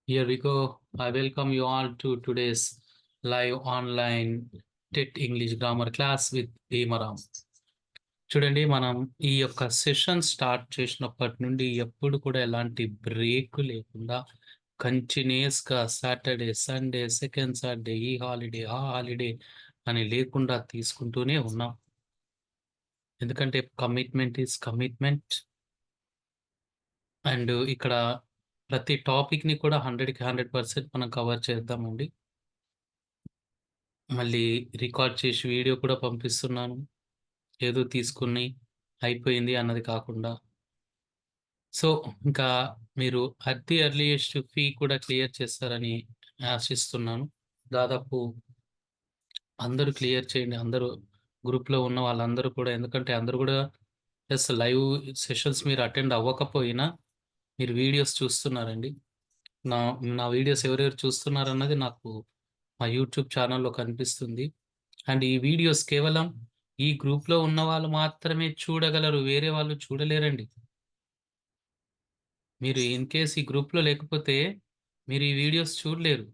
Here we go. I welcome you all to today's live online TET English grammar class with Bhimram. చూడండి, మనం ఈ యొక్క session start చేసినప్పటి నుండి ఎప్పుడు కూడా ఎలాంటి బ్రేక్ లేకుండా కంటిన్యూస్గా సాటర్డే, సండే, సెకండ్ సాటర్డే, ఈ హాలిడే, ఆ హాలిడే అని లేకుండా తీసుకుంటూనే ఉన్నాం. ఎందుకంటే కమిట్మెంట్ ఈజ్ కమిట్మెంట్. అండ్ ఇక్కడ ప్రతి టాపిక్ని కూడా 100కి 100% మనం కవర్ చేద్దామండి. మళ్ళీ రికార్డ్ చేసి వీడియో కూడా పంపిస్తున్నాను. ఏదో తీసుకుని అయిపోయింది అన్నది కాకుండా. సో ఇంకా మీరు అట్ ది ఎర్లియెస్ట్ ఫీ కూడా క్లియర్ చేస్తారని ఆశిస్తున్నాను. దాదాపు అందరూ క్లియర్ చేయండి. అందరూ గ్రూప్లో ఉన్న వాళ్ళందరూ కూడా, ఎందుకంటే అందరూ కూడా ప్లస్ లైవ్ సెషన్స్ మీరు అటెండ్ అవ్వకపోయినా మీరు వీడియోస్ చూస్తున్నారండి. నా నా వీడియోస్ ఎవరెవరు చూస్తున్నారన్నది నాకు మా యూట్యూబ్ ఛానల్లో కనిపిస్తుంది. అండ్ ఈ వీడియోస్ కేవలం ఈ గ్రూప్లో ఉన్న వాళ్ళు మాత్రమే చూడగలరు, వేరే వాళ్ళు చూడలేరండి. మీరు ఇన్ కేస్ ఈ గ్రూప్లో లేకపోతే మీరు ఈ వీడియోస్ చూడలేరు.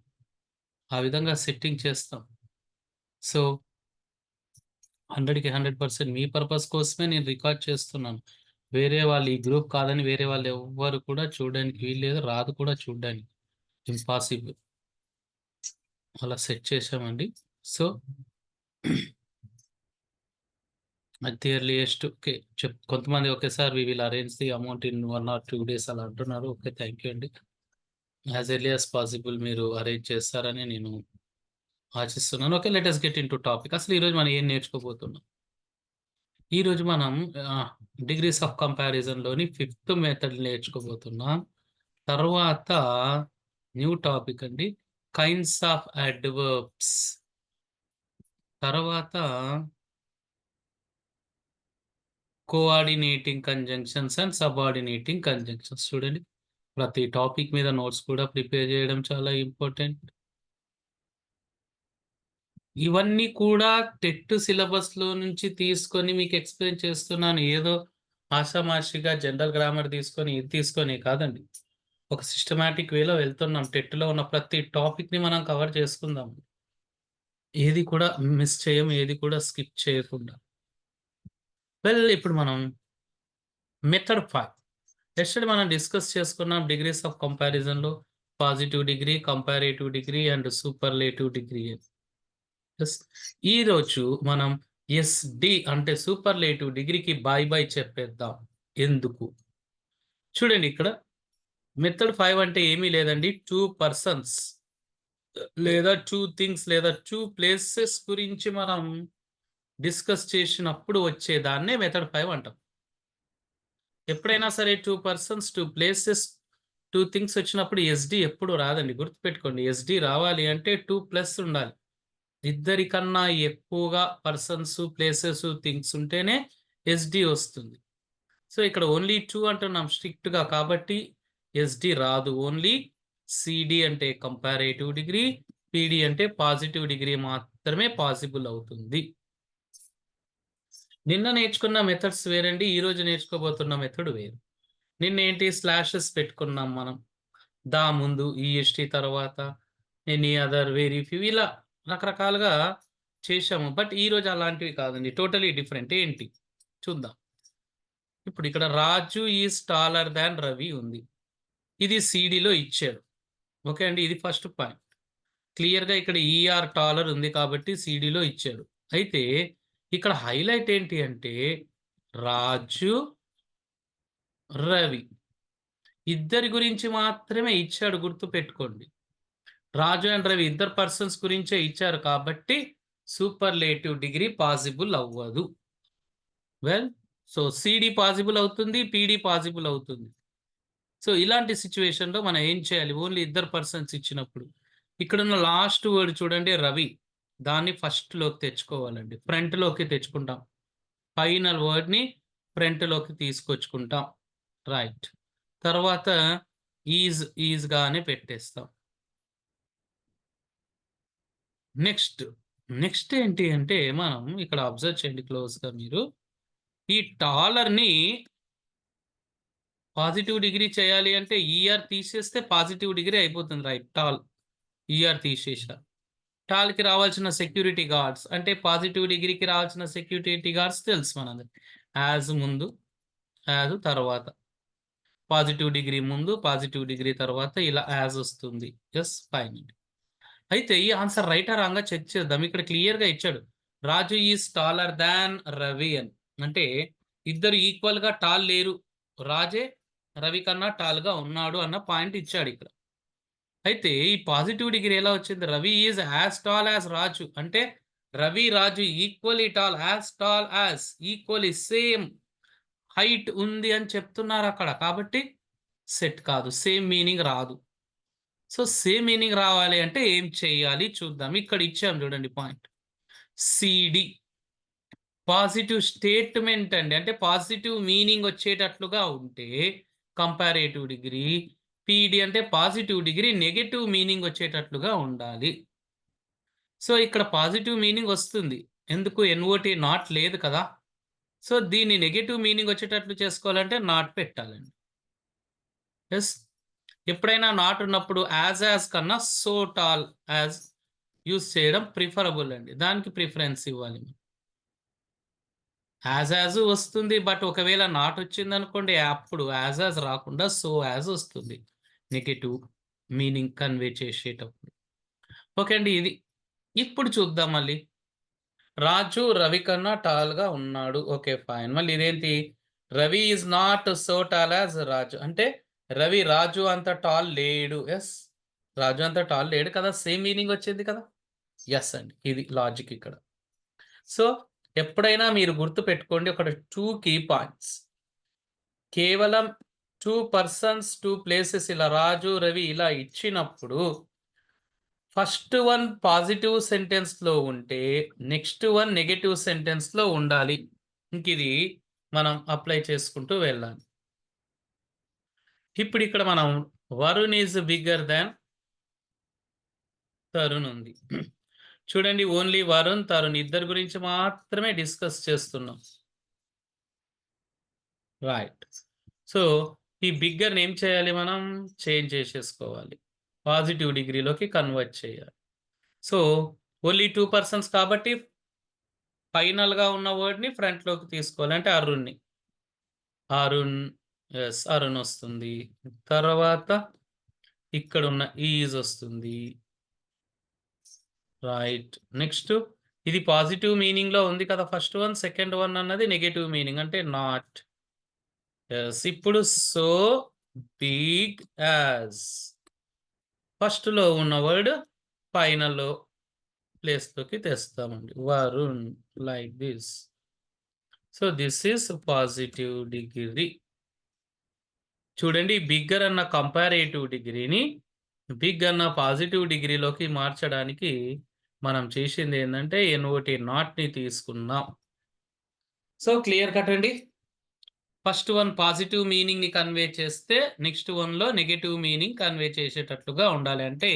ఆ విధంగా సెట్టింగ్ చేస్తాం. సో 100కి 100% మీ పర్పస్ కోసమే నేను రికార్డ్ చేస్తున్నాను. వేరే వాళ్ళు ఈ గ్రూప్ కాదని వేరే వాళ్ళు ఎవ్వరు కూడా చూడడానికి వీల్లేదు, రాదు కూడా చూడడానికి. ఇంపాసిబుల్. అలా సెట్ చేశామండి. So at the earliest okay కొంతమంది ఒకేసారి we will arrange the amount in 1 or 2 days అలా అంటున్నారు. ఓకే, థ్యాంక్ యూ అండి. యాజ్ ఎర్లీ యాజ్ పాసిబుల్ మీరు అరేంజ్ చేస్తారని నేను ఆశిస్తున్నాను. ఓకే, let us get into topic. అసలు ఈరోజు మనం ఏం నేర్చుకోబోతున్నాం? ఈరోజు మనం డిగ్రీస్ ఆఫ్ కంపారిజన్లోని 5th మెథడ్ నేర్చుకోబోతున్నాం. తర్వాత న్యూ టాపిక్ అండి, కైండ్స్ ఆఫ్ అడ్వర్బ్స్. తర్వాత coordinating conjunctions and subordinating conjunctions. చూడండి, ప్రతి టాపిక్ మీద నోట్స్ కూడా ప్రిపేర్ చేయడం చాలా ఇంపార్టెంట్. ఇవన్నీ కూడా టెట్ సిలబస్లో నుంచి తీసుకొని మీకు ఎక్స్ప్లెయిన్ చేస్తున్నాను. ఏదో ఆషామాషిగా జనరల్ గ్రామర్ తీసుకొని ఇది తీసుకొని కాదండి. ఒక సిస్టమాటిక్ వేలో వెళ్తున్నాం. టెట్లో ఉన్న ప్రతి టాపిక్ని మనం కవర్ చేసుకుందాం. ఏది కూడా మిస్ చేయం, ఏది కూడా స్కిప్ చేయకుండా. ఇప్పుడు మనం మెథడ్ 5 ఎస్టర్డే మనం డిస్కస్ చేసుకున్నాం. డిగ్రీస్ ఆఫ్ కంపారిజన్లో positive degree, comparative degree and superlative degree. ఈరోజు మనం ఎస్డి అంటే సూపర్లేటివ్ డిగ్రీకి బై బై చెప్పేద్దాం. ఎందుకు చూడండి, ఇక్కడ మెథడ్ 5 అంటే ఏమీ లేదండి. 2 persons లేదా 2 things లేదా 2 places గురించి మనం డిస్కస్ చేసినప్పుడు వచ్చేదాన్నే మెథడ్ 5 అంటాం. ఎప్పుడైనా సరే 2 persons 2 places 2 things వచ్చినప్పుడు ఎస్డి ఎప్పుడు రాదండి, గుర్తుపెట్టుకోండి. ఎస్డి రావాలి అంటే 2+ ఉండాలి. ఇద్దరికన్నా ఎక్కువగా పర్సన్స్, ప్లేసెస్, థింగ్స్ ఉంటేనే ఎస్డి వస్తుంది. సో ఇక్కడ ఓన్లీ 2 అంటున్నాం స్ట్రిక్ట్గా, కాబట్టి ఎస్డి రాదు. ఓన్లీ సిడి అంటే కంపారేటివ్ డిగ్రీ, పిడి అంటే పాజిటివ్ డిగ్రీ మాత్రమే పాసిబుల్ అవుతుంది. నిన్న నేర్చుకున్న మెథడ్స్ వేరండి, ఈరోజు నేర్చుకోబోతున్న మెథడ్ వేరు. నిన్న ఏంటి, స్లాషెస్ పెట్టుకున్నాం మనం. దా ముందు ఈఎస్టి, తర్వాత ఎనీ అదర్, వెరీ ఫ్యూ, ఇలా రకరకాలుగా చేశాము. బట్ ఈరోజు అలాంటివి కాదండి, టోటలీ డిఫరెంట్. ఏంటి చూద్దాం. ఇప్పుడు ఇక్కడ రాజు ఈజ్ టాలర్ దాన్ రవి ఉంది. ఇది సిడిలో ఇచ్చాడు. ఓకే అండి, ఇది ఫస్ట్ పాయింట్. క్లియర్గా ఇక్కడ ఈఆర్ టాలర్ ఉంది కాబట్టి సిడిలో ఇచ్చాడు. అయితే ఇక్కడ హైలైట్ ఏంటి అంటే రాజు, రవి ఇద్దరి గురించి మాత్రమే ఇచ్చాడు, గుర్తు పెట్టుకోండి. రాజు అండ్ రవి ఇద్దరు పర్సన్స్ గురించే ఇచ్చారు కాబట్టి సూపర్లేటివ్ డిగ్రీ పాసిబుల్ అవ్వదు. సో సిడి పాసిబుల్ అవుతుంది, పిడి పాసిబుల్ అవుతుంది. సో ఇలాంటి సిచ్యువేషన్లో మనం ఏం చేయాలి, ఓన్లీ ఇద్దరు పర్సన్స్ ఇచ్చినప్పుడు ఇక్కడున్న లాస్ట్ వర్డ్ చూడండి రవి, దాన్ని ఫస్ట్లోకి తెచ్చుకోవాలండి, ఫ్రంట్లోకి తెచ్చుకుంటాం. ఫైనల్ వర్డ్ని ఫ్రంట్లోకి తీసుకొచ్చుకుంటాం. రైట్. తర్వాత ఈజ్గానే పెట్టేస్తాం. నెక్స్ట్ ఏంటి అంటే మనం ఇక్కడ అబ్జర్వ్ చేయండి క్లోజ్గా మీరు. ఈ టాలర్ని పాజిటివ్ డిగ్రీ చేయాలి అంటే ఈఆర్ తీసేస్తే పాజిటివ్ డిగ్రీ అయిపోతుంది, రైట్? టాల్ ఈఆర్ తీసేసా. టాల్కి రావాల్సిన సెక్యూరిటీ గార్డ్స్ అంటే పాజిటివ్ డిగ్రీకి రావాల్సిన సెక్యూరిటీ గార్డ్స్ తెలుసు మనందరికి. యాజ్ ముందు, యాజ్ తర్వాత, పాజిటివ్ డిగ్రీ ముందు, పాజిటివ్ డిగ్రీ తర్వాత, ఇలా యాజ్ వస్తుంది. Yes, fine. అయితే ఈ ఆన్సర్ రైట్ ఆ రాంగ్ చెక్ చేద్దాం. ఇక్కడ క్లియర్ గా ఇచ్చాడు, Raju is taller than Ravi అని. అంటే ఇద్దరు ఈక్వల్ గా టాల్ లేరు, రాజే రవి కన్నా టాల్ గా ఉన్నాడు అన్న పాయింట్ ఇచ్చాడు ఇక్కడ. అయితే ఈ పాజిటివ్ డిగ్రీ ఎలా వచ్చింది? Ravi is as tall as Raju అంటే Ravi Raju equally tall as equally same height ఉంది అని చెప్తున్నారు అక్కడ. కాబట్టి సెట్ కాదు, సేమ్ మీనింగ్ రాదు. సో సేమ్ మీనింగ్ రావాలి అంటే ఏం చేయాలి చూద్దాం. ఇక్కడ ఇచ్చాం చూడండి పాయింట్ సిడి, పాజిటివ్ స్టేట్మెంట్ అండి. అంటే పాజిటివ్ మీనింగ్ వచ్చేటట్లుగా ఉంటే కంపారేటివ్ డిగ్రీ, పిడి అంటే పాజిటివ్ డిగ్రీ నెగటివ్ మీనింగ్ వచ్చేటట్లుగా ఉండాలి. సో ఇక్కడ పాజిటివ్ మీనింగ్ వస్తుంది, ఎందుకు? ఎన్ఓటి నాట్ లేదు కదా. సో దీన్ని నెగటివ్ మీనింగ్ వచ్చేటట్లు చేసుకోవాలంటే నాట్ పెట్టాలండి. ఎస్, ఎప్పుడైనా నాట్ ఉన్నప్పుడు యాజ్ కన్నా సో టాల్ యాజ్ యూజ్ చేయడం ప్రిఫరబుల్ అండి, దానికి ప్రిఫరెన్స్ ఇవ్వాలి. యాజ్ వస్తుంది, బట్ ఒకవేళ నాట్ వచ్చింది అనుకోండి అప్పుడు యాజ్ రాకుండా సో యాజ్ వస్తుంది, నెగటివ్ మీనింగ్ కన్వే చేసేటప్పుడు. ఓకే అండి, ఇది. ఇప్పుడు చూద్దాం మళ్ళీ. రాజు రవి కన్నా టాల్ గా ఉన్నాడు. Okay fine. మళ్ళీ ఇదేంటి? Ravi is not so tall as Raju అంటే రవి రాజు అంత టాల్ లేడు. ఎస్, రాజు అంత టాల్ లేడు కదా, సేమ్ మీనింగ్ వచ్చింది కదా. ఎస్ అండి, ఇది లాజిక్ ఇక్కడ. సో ఎప్పుడైనా మీరు గుర్తు పెట్టుకోండి ఒక 2 కీ పాయింట్స్. కేవలం 2 పర్సన్స్ 2 ప్లేసెస్ ఇలా రాజు రవి ఇలా ఇచ్చినప్పుడు ఫస్ట్ వన్ పాజిటివ్ సెంటెన్స్ లో ఉంటే నెక్స్ట్ వన్ నెగటివ్ సెంటెన్స్ లో ఉండాలి. ఇంక ఇది మనం అప్లై చేసుకుంటూ వెళ్ళాలి. ఇప్పుడు ఇక్కడ మనం Varun is bigger than Tarun ఉంది. చూడండి, ఓన్లీ వరుణ్ తరుణ్ ఇద్దరు గురించి మాత్రమే డిస్కస్ చేస్తున్నాం, రైట్? సో ఈ బిగ్గర్ ఏం చేయాలి? మనం చేంజ్ చేసేసుకోవాలి, పాజిటివ్ డిగ్రీలోకి కన్వర్ట్ చేయాలి. సో ఓన్లీ 2 పర్సన్స్ కాబట్టి ఫైనల్ గా ఉన్న వర్డ్ ని ఫ్రంట్ లోకి తీసుకోవాలి. అంటే అరుణ్ని, అరుణ్. ఎస్, అరుణ్ వస్తుంది. తర్వాత ఇక్కడ ఉన్న ఈజ్ వస్తుంది, రైట్? నెక్స్ట్ ఇది పాజిటివ్ మీనింగ్ లో ఉంది కదా ఫస్ట్ వన్, సెకండ్ వన్ అన్నది నెగటివ్ మీనింగ్ అంటే నాట్. ఎస్, ఇప్పుడు సో బిగ్ యాజ్ ఫస్ట్ లో ఉన్న వర్డ్ ఫైనల్లో ప్లేస్ లోకి తెస్తామండి, Varun, like this. So this is positive degree. చూడండి, బిగ్గర్ అన్న కంపారేటివ్ డిగ్రీని బిగ్ అన్న పాజిటివ్ డిగ్రీలోకి మార్చడానికి మనం చేసింది ఏంటంటే ఎన్ఓటి నాట్ ని తీసుకున్నాం. సో క్లియర్ కట్ అండి. ఫస్ట్ వన్ పాజిటివ్ మీనింగ్ ని కన్వే చేస్తే నెక్స్ట్ వన్ లో నెగటివ్ మీనింగ్ కన్వే చేసేటట్లుగా ఉండాలి. అంటే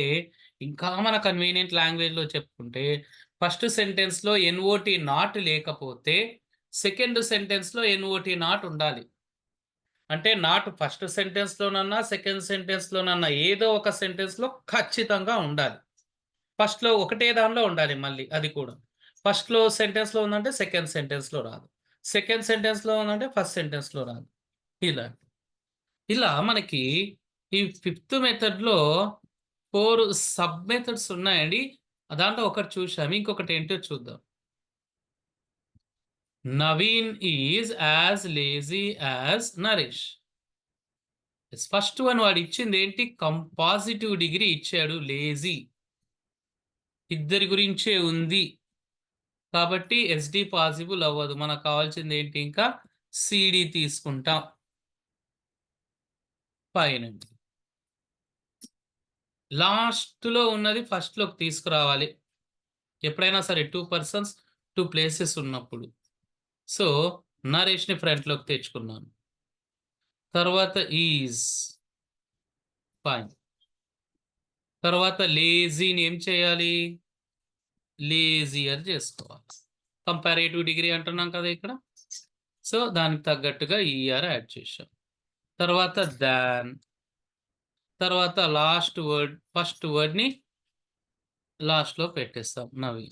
ఇంకా మన కన్వీనియంట్ లాంగ్వేజ్ లో చెప్పుకుంటే ఫస్ట్ సెంటెన్స్ లో ఎన్ఓటి నాట్ లేకపోతే సెకండ్ సెంటెన్స్ లో ఎన్ఓటి నాట్ ఉండాలి. అంటే నాట్ ఫస్ట్ సెంటెన్స్ లోనన్నా సెకండ్ సెంటెన్స్ లోనన్నా ఏదో ఒక సెంటెన్స్ లో ఖచ్చితంగా ఉండాలి. ఫస్ట్ లో ఒకటే దానిలో ఉండాలి, మళ్ళీ అది కూడా ఫస్ట్ లో సెంటెన్స్ లో ఉందంటే సెకండ్ సెంటెన్స్ లో రాదు, సెకండ్ సెంటెన్స్ లో ఉందంటే ఫస్ట్ సెంటెన్స్ లో రాదు. ఇలా ఇలా మనకి ఈ 5th మెథడ్ లో 4 సబ్ మెథడ్స్ ఉన్నాయండి. దాంట్లో ఒకటి చూసాము, ఇంకొకటి ఏంటో చూద్దాం. Naveen is as lazy as Naresh. First one వాడు ఇచ్చింది ఏంటి? పాజిటివ్ డిగ్రీ ఇచ్చాడు, లేజీ. ఇద్దరి గురించే ఉంది కాబట్టి ఎస్డి పాసిబుల్ అవ్వదు. మనకు కావాల్సింది ఏంటి? ఇంకా సిడి తీసుకుంటాం పైన. లాస్ట్ లో ఉన్నది ఫస్ట్ లోకి తీసుకురావాలి ఎప్పుడైనా సరే 2 పర్సన్స్ 2 ప్లేసెస్ ఉన్నప్పుడు. సో నరేష్ ని ఫ్రంట్ లోకి తెచ్చుకున్నాను. తర్వాత ఈజ్, ఫైన్. తర్వాత లేజీని ఏం చేయాలి? లేజియర్ చేసుకోవాలి. కంపారేటివ్ డిగ్రీ అంటున్నాం కదా ఇక్కడ. సో దానికి తగ్గట్టుగా ఈఆర్ యాడ్ చేశాం. తర్వాత దాన్, తర్వాత లాస్ట్ వర్డ్, ఫస్ట్ వర్డ్ని లాస్ట్లో పెట్టేస్తాం నవి.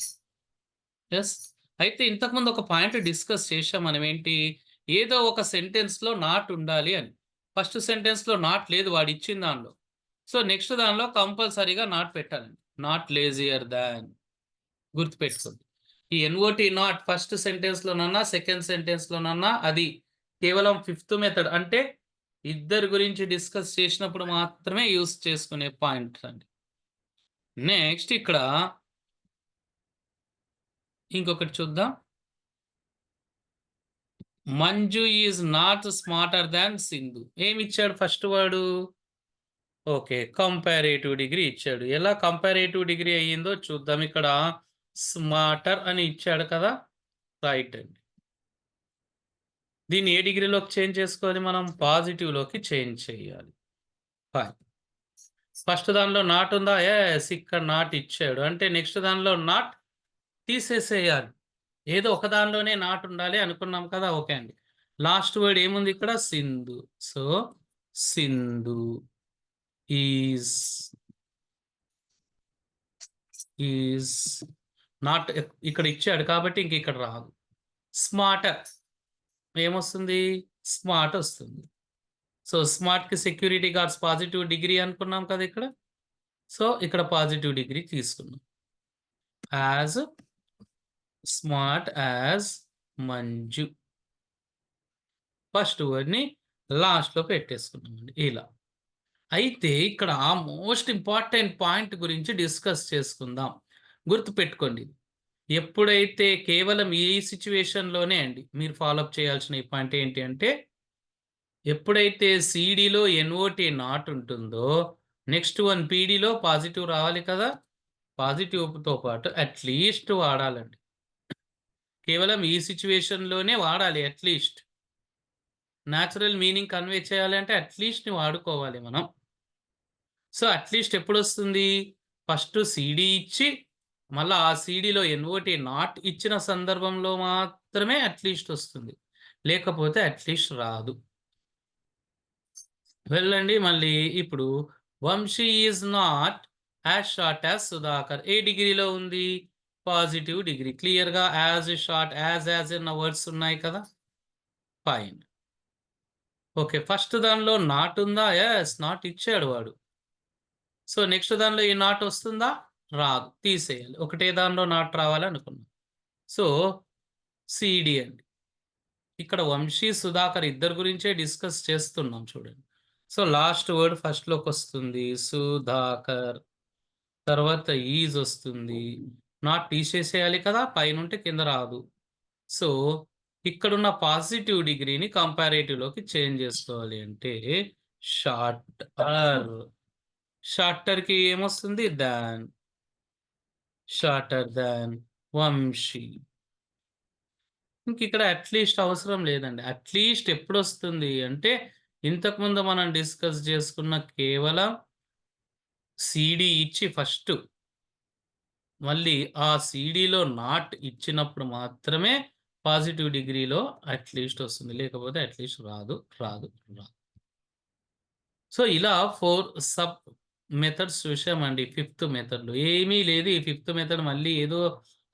ఎస్. అయితే ఇంతకుముందు ఒక పాయింట్ డిస్కస్ చేసాం మనం, ఏంటి, ఏదో ఒక సెంటెన్స్లో నాట్ ఉండాలి అని. ఫస్ట్ సెంటెన్స్లో నాట్ లేదు వాడు ఇచ్చిన దానిలో, సో నెక్స్ట్ దానిలో కంపల్సరీగా నాట్ పెట్టాలండి. నాట్ లేజియర్ దాన్, గుర్తుపెట్టుకోండి. ఈ ఎన్ఓటి నాట్ ఫస్ట్ సెంటెన్స్లోనన్నా సెకండ్ సెంటెన్స్లోనన్నా అది కేవలం ఫిఫ్త్ మెథడ్, అంటే ఇద్దరి గురించి డిస్కస్ చేసినప్పుడు మాత్రమే యూస్ చేసుకునే పాయింట్ అండి. నెక్స్ట్ ఇక్కడ ఇంకొకటి చూద్దాం. మంజు ఈజ్ నాట్ స్మార్టర్ దాన్ సింధు. ఏమి ఇచ్చాడు ఫస్ట్ వాడు? ఓకే, కంపారేటివ్ డిగ్రీ ఇచ్చాడు. ఎలా కంపారేటివ్ డిగ్రీ అయ్యిందో చూద్దాం. ఇక్కడ స్మార్టర్ అని ఇచ్చాడు కదా, రైట్ అండి. దీన్ని ఏ డిగ్రీలోకి చేంజ్ చేసుకోవాలి మనం? పాజిటివ్లోకి చేంజ్ చేయాలి. ఫైన్. ఫస్ట్ దానిలో నాట్ ఉందా? ఎస్, ఇక్కడ నాట్ ఇచ్చాడు, అంటే నెక్స్ట్ దానిలో నాట్ తీసేసేయాలి. ఏదో ఒక దానిలోనే నాట్ ఉండాలి అనుకున్నాం కదా, ఓకే అండి. లాస్ట్ వర్డ్ ఏముంది ఇక్కడ? Sindhu. So Sindhu is not ఇక్కడ ఇచ్చాడు కాబట్టి ఇంక ఇక్కడ రాదు. స్మార్టర్ ఏమొస్తుంది? స్మార్ట్ వస్తుంది. సో స్మార్ట్కి సెక్యూరిటీ గార్డ్స్ పాజిటివ్ డిగ్రీ అనుకున్నాం కదా ఇక్కడ. సో ఇక్కడ పాజిటివ్ డిగ్రీ తీసుకున్నాం. As smart as Manju, first వర్డ్ని లాస్ట్లో పెట్టేసుకున్నామండి ఇలా. అయితే ఇక్కడ మోస్ట్ ఇంపార్టెంట్ పాయింట్ గురించి డిస్కస్ చేసుకుందాం. గుర్తుపెట్టుకోండి, ఎప్పుడైతే కేవలం ఈ సిచ్యువేషన్లోనే అండి మీరు ఫాలోఅప్ చేయాల్సిన ఈ పాయింట్ ఏంటి అంటే, ఎప్పుడైతే సిడిలో ఎన్ఓటి నాట్ ఉంటుందో నెక్స్ట్ వన్ పీడీలో పాజిటివ్ రావాలి కదా. పాజిటివ్తో పాటు అట్లీస్ట్ వాడాలండి. కేవలం ఈ సిచ్యువేషన్లోనే వాడాలి. అట్లీస్ట్ న్యాచురల్ మీనింగ్ కన్వే చేయాలి అంటే అట్లీస్ట్ని వాడుకోవాలి మనం. సో అట్లీస్ట్ ఎప్పుడు వస్తుంది? ఫస్ట్ సిడి ఇచ్చి మళ్ళీ ఆ సిడిలో ఎన్ఓటి నాట్ ఇచ్చిన సందర్భంలో మాత్రమే అట్లీస్ట్ వస్తుంది, లేకపోతే అట్లీస్ట్ రాదు. వెళ్ళండి మళ్ళీ. ఇప్పుడు Vamsi is not as short as Sudhakar. ఏ డిగ్రీలో ఉంది? Positive degree. క్లియర్గా యాజ్ షార్ట్ యాజ్ అన్న వర్డ్స్ ఉన్నాయి కదా, ఫైన్. ఓకే, ఫస్ట్ దానిలో నాట్ ఉందా? ఎస్, నాట్ ఇచ్చాడు వాడు. సో నెక్స్ట్ దానిలో ఈ నాట్ వస్తుందా? రాదు, తీసేయాలి. ఒకటే దానిలో నాట్ రావాలి అనుకున్నాం. సో సిడి అండి. ఇక్కడ వంశీ సుధాకర్ ఇద్దరు గురించే డిస్కస్ చేస్తున్నాం చూడండి. సో లాస్ట్ వర్డ్ ఫస్ట్లోకి వస్తుంది సుధాకర్, తర్వాత ఈజ్ వస్తుంది, నాట్ తీసేసేయాలి కదా, పైన ఉంటే కింద రాదు. సో ఇక్కడున్న పాజిటివ్ డిగ్రీని కంపారేటివ్లోకి చేంజ్ చేసుకోవాలి అంటే షార్టర్. షార్టర్కి ఏమొస్తుంది? దాన్. షార్టర్ దాన్ వంశీ. ఇంక ఇక్కడ అట్లీస్ట్ అవసరం లేదండి. అట్లీస్ట్ ఎప్పుడు వస్తుంది అంటే, ఇంతకుముందు మనం డిస్కస్ చేసుకున్న కేవలం సిడి ఇచ్చి ఫస్ట్ మళ్ళీ ఆ సిడిలో నాట్ ఇచ్చినప్పుడు మాత్రమే పాజిటివ్ డిగ్రీలో అట్లీస్ట్ వస్తుంది, లేకపోతే అట్లీస్ట్ రాదు. సో ఇలా 4 సబ్ మెథడ్స్ చూసామండి. ఫిఫ్త్ మెథడ్లో ఏమీ లేదు. ఈ ఫిఫ్త్ మెథడ్ మళ్ళీ ఏదో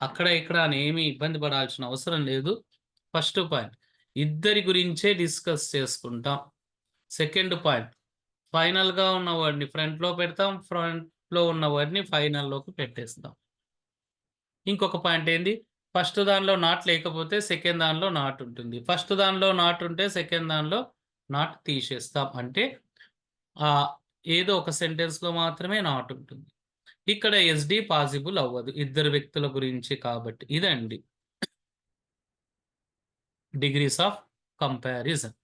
అక్కడ ఇక్కడ అని ఏమీ ఇబ్బంది పడాల్సిన అవసరం లేదు. ఫస్ట్ పాయింట్ ఇద్దరి గురించే డిస్కస్ చేసుకుంటాం. సెకండ్ పాయింట్ ఫైనల్గా ఉన్న వర్డ్ని ఫ్రంట్లో పెడతాం, ఫ్రంట్లో ఉన్న వర్డ్ని ఫైనల్లోకి పెట్టేస్తాం. ఇంకొక పాయింట్ ఏంది? ఫస్ట్ దానిలో నాట్ లేకపోతే సెకండ్ దానిలో నాట్ ఉంటుంది. ఫస్ట్ దానిలో నాట్ ఉంటే సెకండ్ దానిలో నాట్ తీసేస్తాం. అంటే ఏదో ఒక సెంటెన్స్లో మాత్రమే నాట్ ఉంటుంది. ఇక్కడ ఎస్డి పాసిబుల్ అవ్వదు ఇద్దరు వ్యక్తుల గురించి కాబట్టి. ఇదండి డిగ్రీస్ ఆఫ్ కంపారిజన్.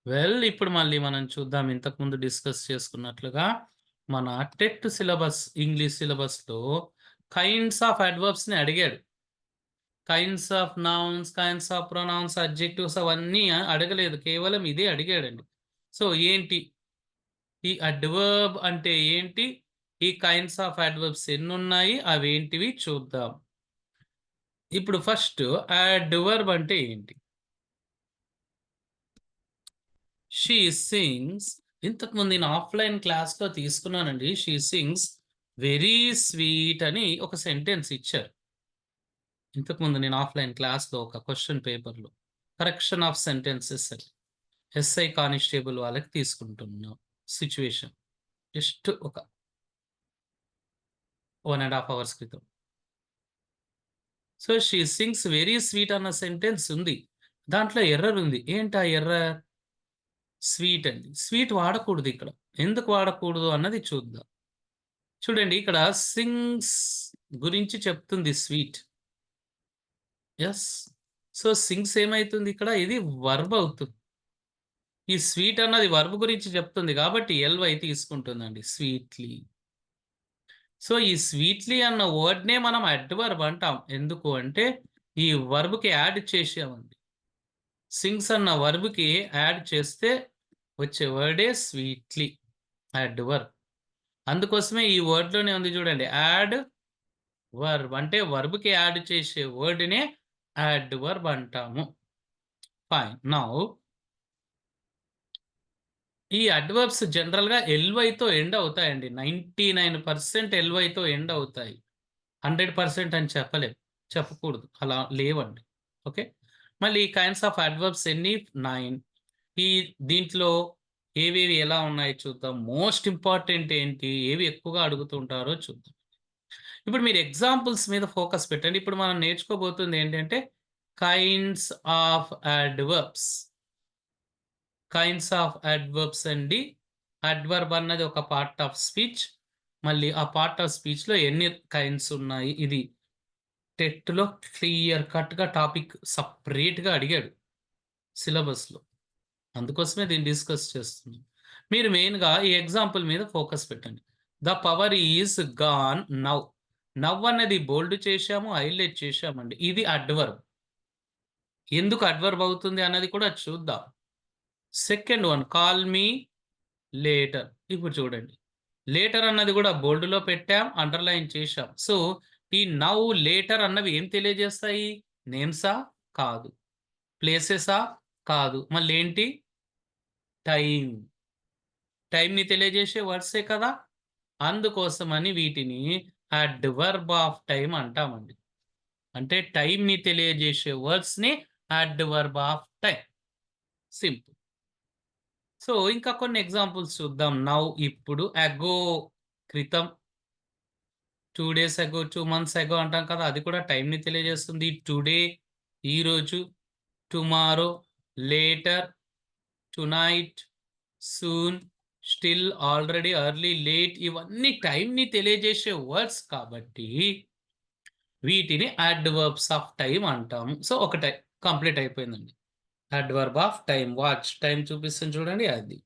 వెల్, ఇప్పుడు మళ్ళీ మనం చూద్దాం. ఇంతకుముందు డిస్కస్ చేసుకున్నట్లుగా మన టెట్ సిలబస్, ఇంగ్లీష్ సిలబస్లో కైండ్స్ ఆఫ్ అడ్వర్బ్స్ని అడిగాడు. Kinds of nouns, kinds of pronouns, adjectives అవన్నీ అడగలేదు, కేవలం ఇదే అడిగాడండి. సో ఏంటి ఈ అడ్వర్బ్ అంటే ఏంటి, ఈ కైండ్స్ ఆఫ్ అడ్వర్బ్స్ ఎన్ని ఉన్నాయి, అవేంటివి చూద్దాం. ఇప్పుడు ఫస్ట్ అడ్వర్బ్ అంటే ఏంటి? షీ సింగ్స్ ఇంతకుముందు నేను ఆఫ్లైన్ క్లాస్లో తీసుకున్నానండి. షీ సింగ్స్ వెరీ స్వీట్ అని ఒక సెంటెన్స్ ఇచ్చారు. ఇంతకుముందు నేను ఆఫ్లైన్ క్లాస్లో ఒక క్వశ్చన్ పేపర్లో కరెక్షన్ ఆఫ్ సెంటెన్సెస్ అని ఎస్ఐ కానిస్టేబుల్ వాళ్ళకి తీసుకుంటున్నాం సిచ్యువేషన్ జస్ట్ ఒక 1.5 hours క్రితం. So she sings very sweet అన్న సెంటెన్స్ ఉంది. దాంట్లో ఎర్రర్ ఉంది. ఏంటి ఆ ఎర్రర్? స్వీట్ అండి. స్వీట్ వాడకూడదు ఇక్కడ. ఎందుకు వాడకూడదు అన్నది చూద్దాం. చూడండి ఇక్కడ సింగ్స్ గురించి చెప్తుంది స్వీట్. యెస్. సో సింగ్స్ ఏమైతుంది ఇక్కడ? ఇది వర్బ్ అవుతుంది. ఈ స్వీట్ అన్నది వర్బ్ గురించి చెప్తుంది కాబట్టి ఎల్‌వై తీసుకుంటుందండి స్వీట్‌లీ. సో ఈ స్వీట్‌లీ అన్న వర్డ్‌నే మనం అడ్వర్బ్ అంటాం. ఎందుకు అంటే ఈ వర్బ్‌కి యాడ్ చేశామండి. సింగ్స్ అన్న వర్బ్‌కి యాడ్ చేస్తే వచ్చే వర్డే స్వీట్‌లీ అడ్వర్బ్. అందుకోసమే ఈ వర్డ్‌లోనే ఉంది చూడండి. యాడ్ వర్బ్ అంటే వర్బ్‌కి యాడ్ చేసే వర్డ్‌నే అడ్వర్బ్ అంటాము. ఫైన్. నౌ ఈ అడ్వర్బ్స్ జనరల్‌గా ఎల్‌వైతో ఎండ్ అవుతాయండి. 99% ఎల్‌వైతో ఎండ్ అవుతాయి. 100% అని చెప్పలేం. చెప్పకూడదు. అలా లేవండి. ఓకే. మళ్ళీ కైండ్స్ ఆఫ్ అడ్వర్బ్స్ ఎన్ని? 9. ఈ దీంట్లో ఏవేవి ఎలా ఉన్నాయో చూద్దాం. మోస్ట్ ఇంపార్టెంట్ ఏంటి? ఏవి ఎక్కువగా అడుగుతుంటారో చూద్దాం. ఇప్పుడు మీరు ఎగ్జాంపుల్స్ మీద ఫోకస్ పెట్టండి. ఇప్పుడు మనం నేర్చుకోబోతుంది ఏంటంటే kinds of adverbs. Kinds of adverbs అండి. అడ్వర్బ్ అన్నది ఒక పార్ట్ ఆఫ్ స్పీచ్. మళ్ళీ ఆ పార్ట్ ఆఫ్ స్పీచ్‌లో ఎన్ని కైండ్స్ ఉన్నాయి? ఇది టెట్‌లో క్లియర్ కట్‌గా టాపిక్ సెపరేట్‌గా అడిగాడు సిలబస్‌లో. అందుకోసమే దీన్ని డిస్కస్ చేస్తున్నాం. మీరు మెయిన్‌గా ఈ ఎగ్జాంపుల్ మీద ఫోకస్ పెట్టండి. The power is gone now. Now అన్నది బోల్డ్ చేశాము, హైలైట్ చేశామండి. ఇది అడ్వర్బ్. ఎందుకు అడ్వర్బ్ అవుతుంది అన్నది కూడా చూద్దాం. Second one call me later. ఇప్పుడు చూడండి. లేటర్ అన్నది కూడా బోల్డ్‌లో పెట్టాం, అండర్‌లైన్ చేశాం. సో, ఈ నౌ, లేటర్ అన్నవి ఏం తెలియజేస్తాయి? నేమ్సా? కాదు. ప్లేసెసా? కాదు. మళ్ళేంటి? టైమ్. టైమ్‌ని తెలియజేసే వర్డ్సే కదా! అందుకోసమని వీటిని అడ్వర్బ్ ఆఫ్ టైమ్ అంటామండి. అంటే టైమ్‌ని తెలియజేసే వర్డ్స్‌ని adverb of time. Simple. So, ఇంకా కొన్ని ఎగ్జాంపుల్స్ చూద్దాం. నౌ ఇప్పుడు, అగో క్రితం, 2 డేస్ అగో, 2 మంత్స్ అగో అంటాం కదా! అది కూడా టైమ్‌ని తెలియజేస్తుంది. టుడే ఈరోజు, tomorrow, later, tonight, soon, still, already, early, late ఇవన్నీ టైమ్‌ని తెలియజేసే వర్డ్స్ కాబట్టి వీటిని అడ్వర్బ్స్ ఆఫ్ టైమ్ అంటాము. సో, ఒకటే కంప్లీట్ అయిపోయిందండి. Adverb of time. Watch time చూపిస్తుంది చూడండి అది.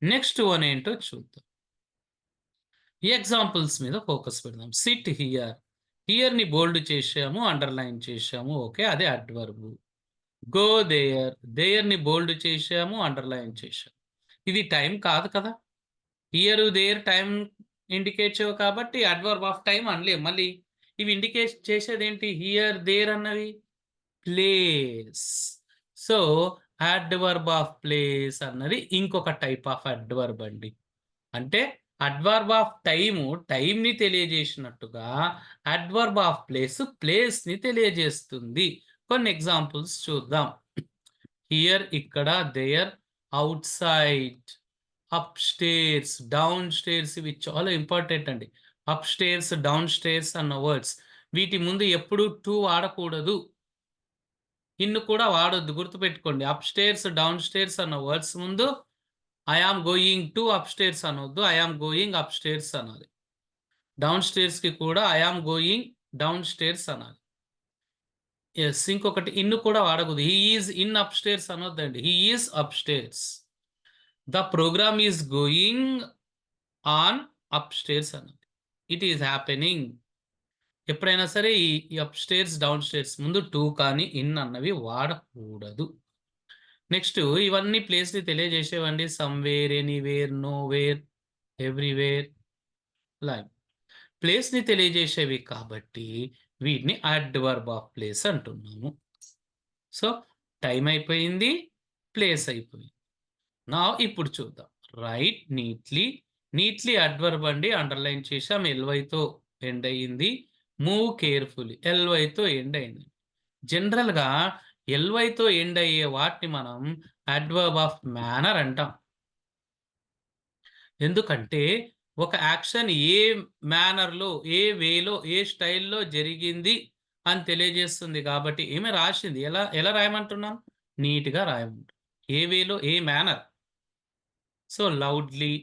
నెక్స్ట్ వన్ ఏంటో చూద్దాం. ఈ ఎగ్జాంపుల్స్ మీద ఫోకస్ పెడదాం. SIT here. హియర్‌ని బోల్డ్ చేశాము, అండర్‌లైన్ చేశాము. ఓకే. అదే అడ్వర్బ్. Go there. దేర్‌ని బోల్డ్ చేశాము, అండర్‌లైన్ చేశాము. ఇది టైమ్ కాదు కదా! హియర్, దేర్ టైమ్ ఇండికేట్ చేయవు కాబట్టి అడ్వర్బ్ ఆఫ్ టైమ్ అనలేం. మళ్ళీ ఇవి ఇండికేట్ చేసేదేంటి? హియర్, దేర్ అన్నవి place. So, adverb of place అన్నది ఇంకొక టైప్ ఆఫ్ అడ్వర్బ్ అండి. అంటే అడ్వర్బ్ ఆఫ్ టైము టైమ్‌ని తెలియజేసినట్టుగా అడ్వర్బ్ ఆఫ్ ప్లేస్‌ని తెలియజేస్తుంది. కొన్ని ఎగ్జాంపుల్స్ చూద్దాం. హియర్ ఇక్కడ, దేర్, ఔట్‌సైడ్, అప్‌స్టేర్స్, డౌన్‌స్టేర్స్ ఇవి చాలా ఇంపార్టెంట్ అండి. అప్‌స్టేర్స్, డౌన్‌స్టేర్స్ అన్న వర్డ్స్ వీటి ముందు ఎప్పుడు టు వాడకూడదు. ఇన్ కూడా వాడొద్దు గుర్తుపెట్టుకోండి. అప్‌స్టేర్స్, డౌన్‌స్టేర్స్ అన్న వర్డ్స్ ముందు I am going to upstairs అనొద్దు. ఐ యామ్ గోయింగ్ అప్‌స్టేర్స్ అనాలి. డౌన్ స్టేర్స్‌కి కూడా I am going downstairs అనాలి. యెస్. ఇంకొకటి ఇన్ కూడా వాడకూడదు. హి ఈజ్ ఇన్ అప్‌స్టేర్స్ అనొద్దండి. He is upstairs. The program is going on upstairs అనాలి. It is happening. ఎప్పుడైనా సరే ఈ అప్‌స్టేర్స్, డౌన్ స్టేర్స్ ముందు టు కానీ, ఇన్ అన్నవి వాడకూడదు. నెక్స్ట్ ఇవన్నీ ప్లేస్‌ని తెలియజేసేవండి. Somewhere, anywhere, nowhere, everywhere like. ప్లేస్‌ని తెలియజేసేవి కాబట్టి వీటిని అడ్వర్బ్ ఆఫ్ ప్లేస్ అంటున్నాము. సో, టైమ్ అయిపోయింది. ప్లేస్ అయిపోయింది. నా ఇప్పుడు చూద్దాం. Right neatly. నీట్‌లీ అడ్వర్బ్ అండి. అండర్‌లైన్ చేశాం. ఎల్‌వైతో ఎండ్ అయింది. మూవ్ కేర్‌ఫుల్లీ ఎల్‌వైతో ఎండ్ అయింది. జనరల్‌గా ఎల్‌వైతో ఎండ్ అయ్యే వాటిని మనం అడ్వర్బ్ ఆఫ్ మేనర్ అంటాం. ఎందుకంటే ఒక యాక్షన్ ఏ మేనర్‌లో, ఏ వేలో, ఏ స్టైల్‌లో జరిగింది అని తెలియజేస్తుంది కాబట్టి ఈమె రాసింది. ఎలా ఎలా రాయమంటున్నాం? నీట్‌గా రాయమంటున్నాం. ఏ వేలో, a manner. So, loudly,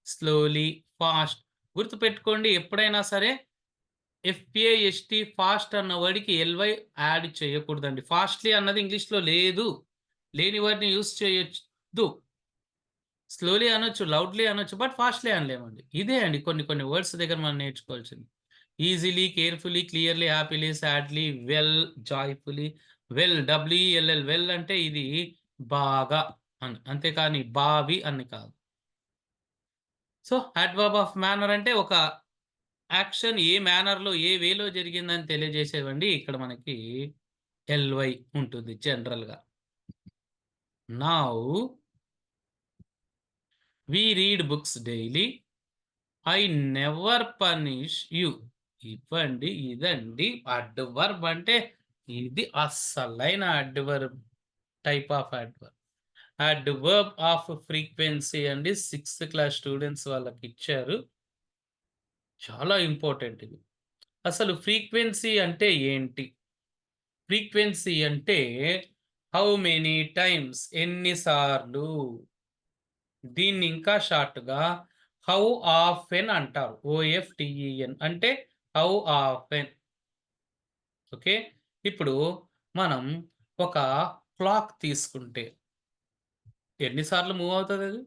slowly, fast గుర్తుపెట్టుకోండి ఎప్పుడైనా సరే ఎఫ్ఏఎస్‌టీ ఫాస్ట్ అన్న వర్డ్‌కి ఎల్‌వై యాడ్ చేయకూడదండి. ఫాస్ట్‌లీ అన్నది ఇంగ్లీష్‌లో లేదు. లేని వర్డ్‌ని యూజ్ చేయొద్దు. స్లోలీ అనొచ్చు, లౌడ్‌లీ అనొచ్చు. బట్ ఫాస్ట్‌లీ అనలేమండి. ఇదే అండి కొన్ని కొన్ని వర్డ్స్ దగ్గర మనం నేర్చుకోవాల్సింది. Easily, carefully, clearly, happily, sadly, well, joyfully, WELL well అంటే ఇది బాగా అని. అంతేకాని బావి అని కాదు. సో, అడ్వర్బ్ ఆఫ్ మేనర్ అంటే ఒక యాక్షన్ ఏ మేనర్‌లో, ఏ వేలో జరిగిందని తెలియజేసేవండి. ఇక్కడ మనకి ఎల్‌వై ఉంటుంది జనరల్‌గా. Now we read books daily. I never punish you. ఇవ్వండి. ఇదండి అడ్వర్బ్ అంటే ఇది అస్సలైన adverb. Type of adverb. Adverb of frequency అండి. 6థ్ క్లాస్ స్టూడెంట్స్ వాళ్ళకిచ్చారు. చాలా ఇంపార్టెంట్ ఇది. అసలు ఫ్రీక్వెన్సీ అంటే ఏంటి? ఫ్రీక్వెన్సీ అంటే హౌ మెనీ టైమ్స్ ఎన్ని సార్లు. దీన్ని ఇంకా షార్ట్‌గా హౌ ఆఫెన్ అంటారు. ఓఎఫ్‌టిఈఎన్ అంటే హౌ ఆఫెన్. ఓకే. ఇప్పుడు మనం ఒక క్లాక్ తీసుకుంటే ఎన్ని సార్లు మూవ్ అవుతదది?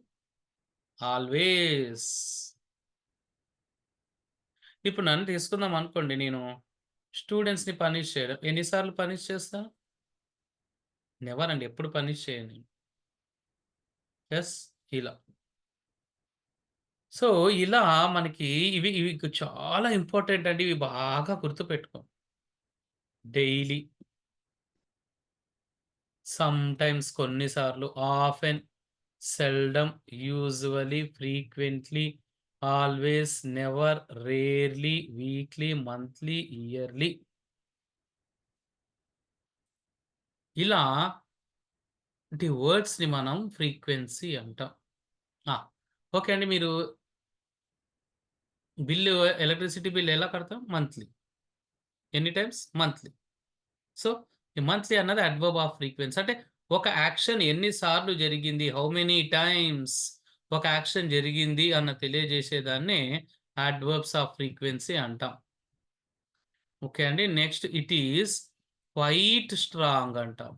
ఆల్వేస్. ఇప్పుడు నన్ను తీసుకుందాం అనుకోండి. నేను స్టూడెంట్స్‌ని పనిష్ చేయడం. ఎన్ని సార్లు పనిష్ చేస్తాను? నెవర్ అండి. ఎప్పుడు పనిష్ చేయను. యెస్. ఇలా. సో, ఇలా మనకి ఇవి ఇవి చాలా ఇంపార్టెంట్ అండి. ఇవి బాగా గుర్తుపెట్టుకో. డైలీ, సమ్‌టైమ్స్ కొన్నిసార్లు, often, seldom, usually, frequently, always, never, rarely, weekly, monthly, yearly. ఇలా ఈ వర్డ్స్‌ని మనం ఫ్రీక్వెన్సీ అంటాం. ఆ! ఓకే అండి. మీరు బిల్లు ఎలక్ట్రిసిటీ బిల్ ఎలా కడతాం? మంత్లీ. ఎన్ని టైమ్స్? మంత్లీ. సో, ఈ మంత్లీ అన్నది అడ్వర్బ్ ఆఫ్ ఫ్రీక్వెన్సీ. అంటే ఒక యాక్షన్ ఎన్ని సార్లు జరిగింది, హౌ మెనీ టైమ్స్ ఒక యాక్షన్ జరిగింది అన్న తెలియజేసేదాన్నే అడ్వర్బ్స్ ఆఫ్ ఫ్రీక్వెన్సీ అంటాం. ఓకే అండి. Next it is quite strong అంటాం.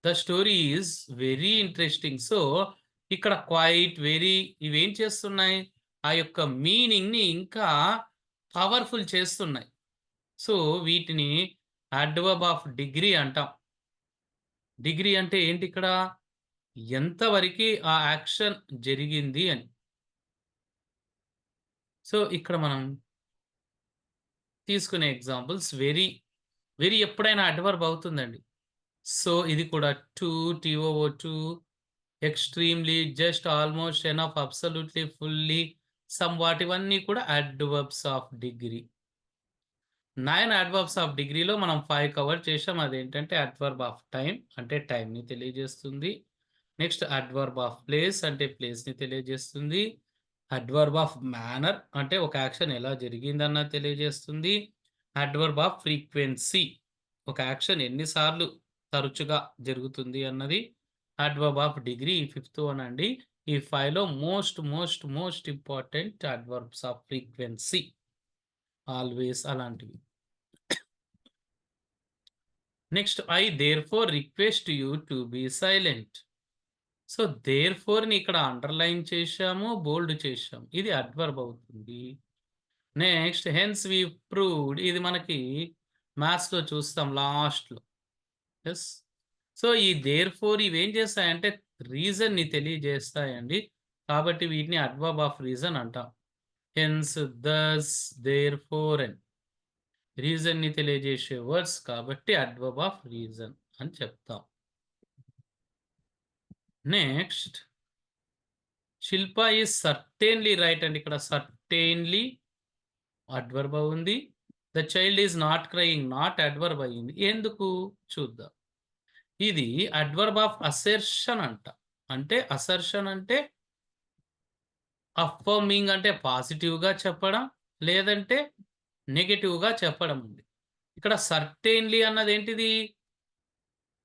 The story is very interesting. So, ఇక్కడ క్వైట్, వెరీ ఇవేం చేస్తున్నాయి? ఆ యొక్క మీనింగ్‌ని ఇంకా పవర్‌ఫుల్ చేస్తున్నాయి. సో, వీటిని అడ్వర్బ్ ఆఫ్ డిగ్రీ అంటాం. డిగ్రీ అంటే ఏంటిక్కడ? ఎంత వరకి ఆ యాక్షన్ జరిగింది అని. సో, ఇక్కడ మనం తీసుకునే ఎగ్జాంపుల్స్ వెరీ, వెరీ ఎప్పుడైనా అడ్వర్బ్ అవుతుందండి. సో, ఇది కూడా too, TOO extremely, just, almost, enough, absolutely, fully, somewhat ఇవన్నీ కూడా adverbs of degree. 9 adverbs of డిగ్రీలో మనం 5 కవర్ చేశాం. అదేంటంటే అడ్వర్బ్ ఆఫ్ టైమ్ అంటే టైమ్‌ని తెలియజేస్తుంది. నెక్స్ట్ అడ్వర్బ్ ఆఫ్ ప్లేస్ అంటే ప్లేస్‌ని తెలియజేస్తుంది. అడ్వర్బ్ ఆఫ్ మేనర్ అంటే ఒక యాక్షన్ ఎలా జరిగిందన్నది తెలియజేస్తుంది. అడ్వర్బ్ ఆఫ్ ఫ్రీక్వెన్సీ ఒక యాక్షన్ ఎన్ని సార్లు తరచుగా జరుగుతుంది అన్నది. అడ్వర్బ్ ఆఫ్ డిగ్రీ ఈ ఫిఫ్త్ వన్ అండి. ఈ 5లో most important adverbs of frequency. Always అలాంటివి. Next I therefore request you to be silent. So, దేర్‌ఫోర్‌ని ఇక్కడ అండర్‌లైన్ చేశాము, బోల్డ్ చేశాము. ఇది అడ్వర్బ్ అవుతుంది. నెక్స్ట్ హెన్స్ వి ప్రూవ్డ్ ఇది మనకి మ్యాథ్స్‌లో చూస్తాం లాస్ట్‌లో. యెస్. సో, ఈ దేర్‌ఫోర్ ఇవేం చేస్తాయంటే రీజన్‌ని తెలియజేస్తాయండి. కాబట్టి వీటిని అడ్వర్బ్ ఆఫ్ రీజన్ అంటాం. హెన్స్, థస్, దేర్‌ఫోర్ అని. రీజన్‌ని తెలియజేసే వర్డ్స్ కాబట్టి అడ్వర్బ్ ఆఫ్ రీజన్ అని చెప్తాం. Next Shilpa is certainly right అండి. ఇక్కడ సర్టెన్లీ అడ్వర్బ్ ఉంది. The child is not crying not adverb అయ్యింది. ఎందుకు చూద్దాం. ఇది అడ్వర్బ్ ఆఫ్ అసెర్షన్ అంట. అంటే అసర్షన్ అంటే అఫర్మింగ్ అంటే పాజిటివ్‌గా చెప్పడం, లేదంటే నెగెటివ్‌గా చెప్పడం ఉంది. ఇక్కడ సర్టెన్లీ అన్నదేంటిది?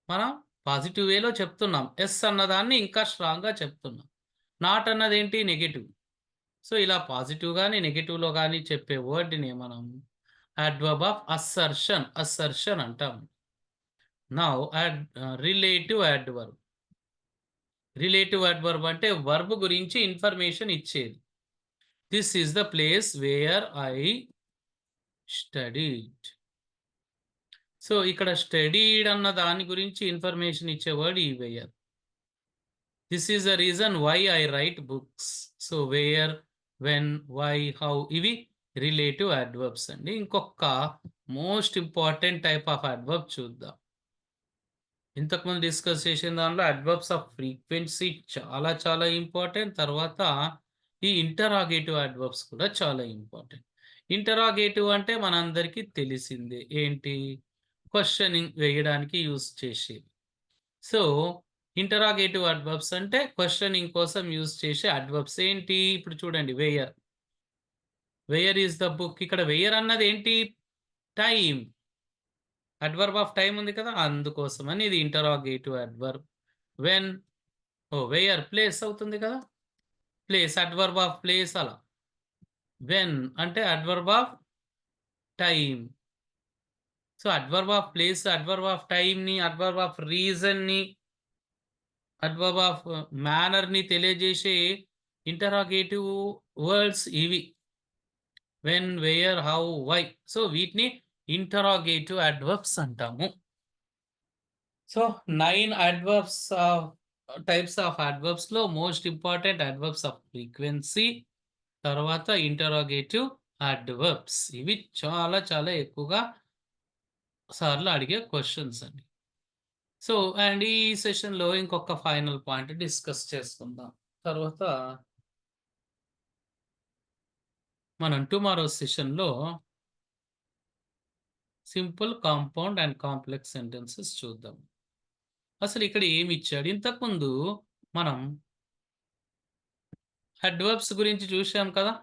మనం పాజిటివ్ వేలో చెప్తున్నాం. యెస్ అన్నదాన్ని ఇంకా స్ట్రాంగ్‌గా చెప్తున్నాం. నాట్ అన్నదేంటి? నెగెటివ్. సో, ఇలా పాజిటివ్ గాని, నెగెటివ్‌లో గాని చెప్పే వర్డ్‌ని మనం అడ్వర్బ్ ఆఫ్ అసర్షన్ అంటాం. Now relative adverb. Relative adverb అంటే వర్బ్ గురించి ఇన్ఫర్మేషన్ ఇచ్చేది. This is the place where I studied. So, ఇక్కడ స్టడీడ్ అన్న దాని గురించి ఇన్ఫర్మేషన్ ఇచ్చే వర్డ్ ఈ where. This is the reason why I write books. So, where, when, why, how ఇవి రిలేటివ్ అడ్వర్బ్స్ అండి. ఇంకొక most important type of adverb చూద్దాం. ఇంతకుముందు డిస్కస్ చేసిన దానిలో అడ్వర్బ్స్ ఆఫ్ ఫ్రీక్వెన్సీ చాలా చాలా ఇంపార్టెంట్. తర్వాత ఈ ఇంటరాగేటివ్ అడ్వర్బ్స్ కూడా చాలా ఇంపార్టెంట్. ఇంటరాగేటివ్ అంటే మనందరికీ తెలిసిందే. ఏంటి? క్వెషనింగ్ వేయడానికి యూజ్ చేసేది. సో, ఇంటరాగేటివ్ అడ్వర్బ్స్ అంటే క్వెషనింగ్ కోసం యూజ్ చేసే అడ్వర్బ్స్ ఏంటి? ఇప్పుడు చూడండి where. Where is the book. ఇక్కడ వేర్ అన్నది ఏంటి? టైమ్. అడ్వర్బ్ ఆఫ్ టైమ్ ఉంది కదా! అందుకోసమని ఇది interrogative adverb. When where place అవుతుంది కదా! ప్లేస్ అడ్వర్బ్ ఆఫ్ ప్లేస్ అలా. వెన్ అంటే adverb of time. So, adverb of place, adverb of టైమ్‌ని, అడ్వర్బ్ ఆఫ్ రీజన్‌ని, అడ్వర్బ్ ఆఫ్ మేనర్‌ని తెలియజేసే ఇంటరాగేటివ్ వర్డ్స్ ఇవి. When, where, how, why. So, వీటిని ఇంటరాగేటివ్ అడ్వర్బ్స్ అంటాము. So, 9 adverbs of types of అడ్వర్బ్స్‌లో most important adverbs of frequency, తర్వాత interrogative adverbs. ఇవి చాలా చాలా ఎక్కువగా సార్లు అడిగే క్వెషన్స్ అండి. సో, అండ్ ఈ సెషన్‌లో ఇంకొక ఫైనల్ పాయింట్ డిస్కస్ చేసుకుందాం. తర్వాత మనం టుమారో సెషన్‌లో simple, compound and complex sentences చూద్దాం. అసలు ఇక్కడ ఏమి ఇచ్చాడు? ఇంతకుముందు మనం అడ్వర్బ్స్ గురించి చూసాం కదా!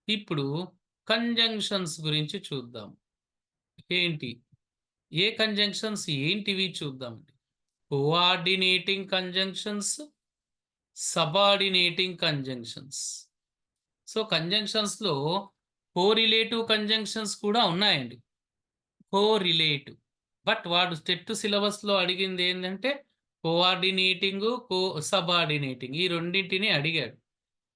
ఇప్పుడు కంజంక్షన్స్ గురించి చూద్దాం. ఏంటి? ఏ కంజంక్షన్స్ ఏంటివి చూద్దాం. Coordinating conjunctions, subordinating conjunctions. So, కంజంక్షన్స్‌లో కోరిలేటివ్ కంజంక్షన్స్ కూడా ఉన్నాయండి. కోరిలేటివ్. బట్ వాడు టెట్ సిలబస్‌లో అడిగింది ఏందంటే కోఆర్డినేటింగు, సబార్డినేటింగ్ ఈ రెండిటిని అడిగాడు.